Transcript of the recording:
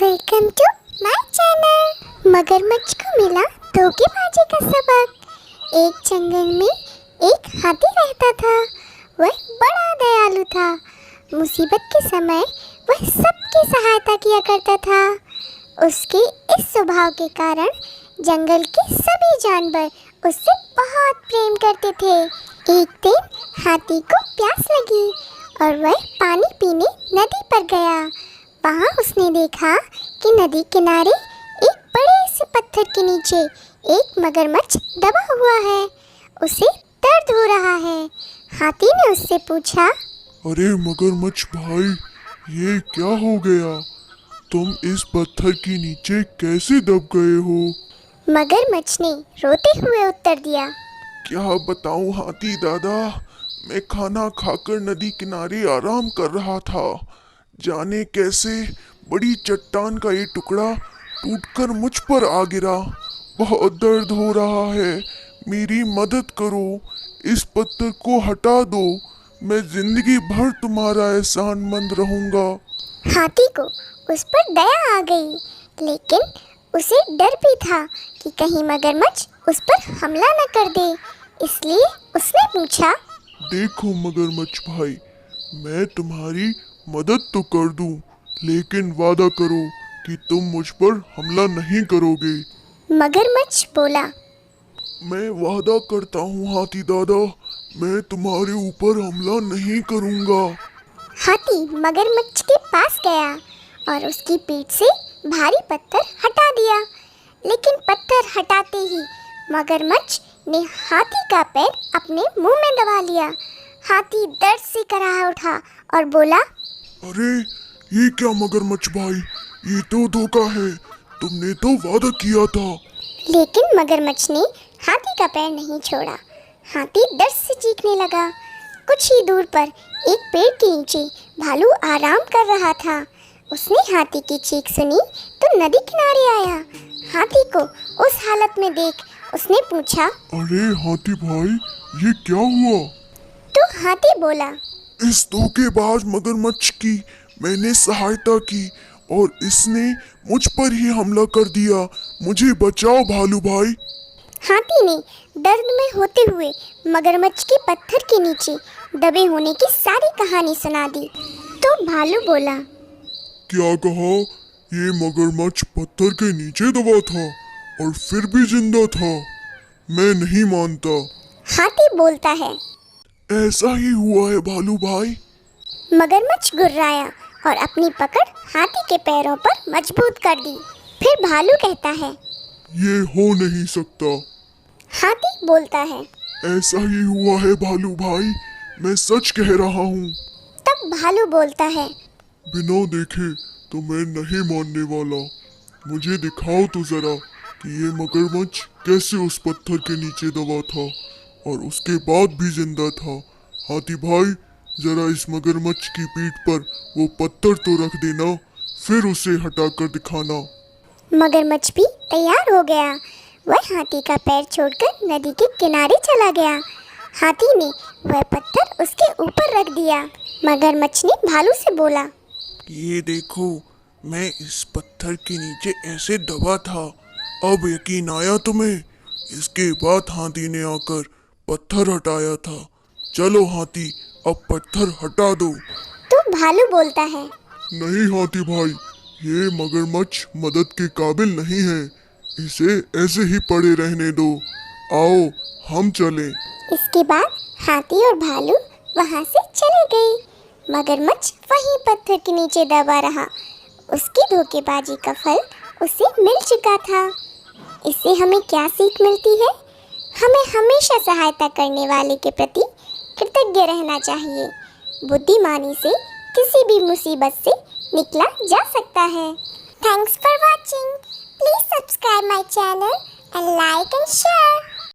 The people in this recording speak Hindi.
Welcome to my channel. मगरमच्छ को मिला धोखेबाजी का सबक। एक जंगल में एक हाथी रहता था। वह बड़ा दयालु था। मुसीबत के समय वह सबकी सहायता किया करता था। उसके इस स्वभाव के कारण जंगल के सभी जानवर उससे बहुत प्रेम करते थे। एक दिन हाथी को प्यास लगी और वह पानी पीने नदी पर गया। वहाँ उसने देखा कि नदी किनारे एक बड़े से पत्थर के नीचे एक मगरमच्छ दबा हुआ है। उसे दर्द हो रहा है। हाथी ने उससे पूछा, अरे मगरमच्छ भाई, ये क्या हो गया? तुम इस पत्थर के नीचे कैसे दब गए हो? मगरमच्छ ने रोते हुए उत्तर दिया, क्या बताऊं हाथी दादा, मैं खाना खाकर नदी किनारे आराम कर रहा था। जाने कैसे बड़ी चट्टान का ये टुकड़ा टूटकर मुझ पर आ गिरा। बहुत दर्द हो रहा है, मेरी मदद करो। इस पत्थर को हटा दो, मैं जिंदगी भर तुम्हारा एहसानमंद रहूंगा। हाथी को उस पर दया आ गई, लेकिन उसे डर भी था कि कहीं मगरमच्छ उस पर हमला न कर दे। इसलिए उसने पूछा, देखो मगरमच्छ भाई, मैं तुम्हारी मदद तो कर दूं, लेकिन वादा करो कि तुम मुझ पर हमला नहीं करोगे। मगरमच्छ बोला, मैं वादा करता हूँ हाथी दादा, मैं तुम्हारे ऊपर हमला नहीं करूँगा। हाथी मगरमच्छ के पास गया और उसकी पीठ से भारी पत्थर हटा दिया। लेकिन पत्थर हटाते ही मगरमच्छ ने हाथी का पैर अपने मुंह में दबा लिया। हाथी दर्द से कराह उठा और बोला, अरे ये क्या मगरमच्छ भाई, ये तो धोखा है। तुमने तो वादा किया था। लेकिन मगरमच्छ ने हाथी का पैर नहीं छोड़ा। हाथी दर्द से चीखने लगा। कुछ ही दूर पर एक पेड़ के नीचे भालू आराम कर रहा था। उसने हाथी की चीख सुनी तो नदी किनारे आया। हाथी को उस हालत में देख उसने पूछा, अरे हाथी भाई, ये क्या हुआ? तो हाथी बोला, इस धोखेबाज मगरमच्छ की मैंने सहायता की और इसने मुझ पर ही हमला कर दिया। मुझे बचाओ भालू भाई। हाथी ने दर्द में होते हुए मगरमच्छ के पत्थर के नीचे दबे होने की सारी कहानी सुना दी। तो भालू बोला, क्या कहा? ये मगरमच्छ पत्थर के नीचे दबा था और फिर भी जिंदा था? मैं नहीं मानता। हाथी बोलता है, ऐसा ही हुआ है भालू भाई। मगरमच्छ गुर्राया और अपनी पकड़ हाथी के पैरों पर मजबूत कर दी। फिर भालू कहता है, ये हो नहीं सकता। हाथी बोलता है, ऐसा ही हुआ है भालू भाई, मैं सच कह रहा हूँ। तब भालू बोलता है, बिना देखे तो मैं नहीं मानने वाला। मुझे दिखाओ तो जरा कि ये मगरमच्छ कैसे उस पत्थर के नीचे दबा था और उसके बाद भी जिंदा था। हाथी भाई, जरा इस मगरमच्छ की पीठ पर वो पत्थर तो रख देना, फिर उसे हटाकर दिखाना। मगरमच्छ भी तैयार हो गया। वह हाथी का पैर छोड़कर नदी के किनारे चला गया। हाथी ने वह पत्थर उसके ऊपर रख दिया। मगरमच्छ ने भालू से बोला, ये देखो, मैं इस पत्थर के नीचे ऐसे दबा था। अब यकीन आया तुम्हें? इसके बाद हाथी ने आकर पत्थर हटाया था। चलो हाथी, अब पत्थर हटा दो। तो भालू बोलता है, नहीं हाथी भाई, ये मगरमच्छ मदद के काबिल नहीं है। इसे ऐसे ही पड़े रहने दो। आओ हम चलें। इसके बाद हाथी और भालू वहाँ से चले गए। मगरमच्छ वहीं पत्थर के नीचे दबा रहा। उसकी धोखेबाजी का फल उसे मिल चुका था। इससे हमें क्या सीख मिलती है? हमें हमेशा सहायता करने वाले के प्रति कृतज्ञ रहना चाहिए। बुद्धिमानी से किसी भी मुसीबत से निकला जा सकता है। Thanks for watching. Please subscribe my channel and like and share.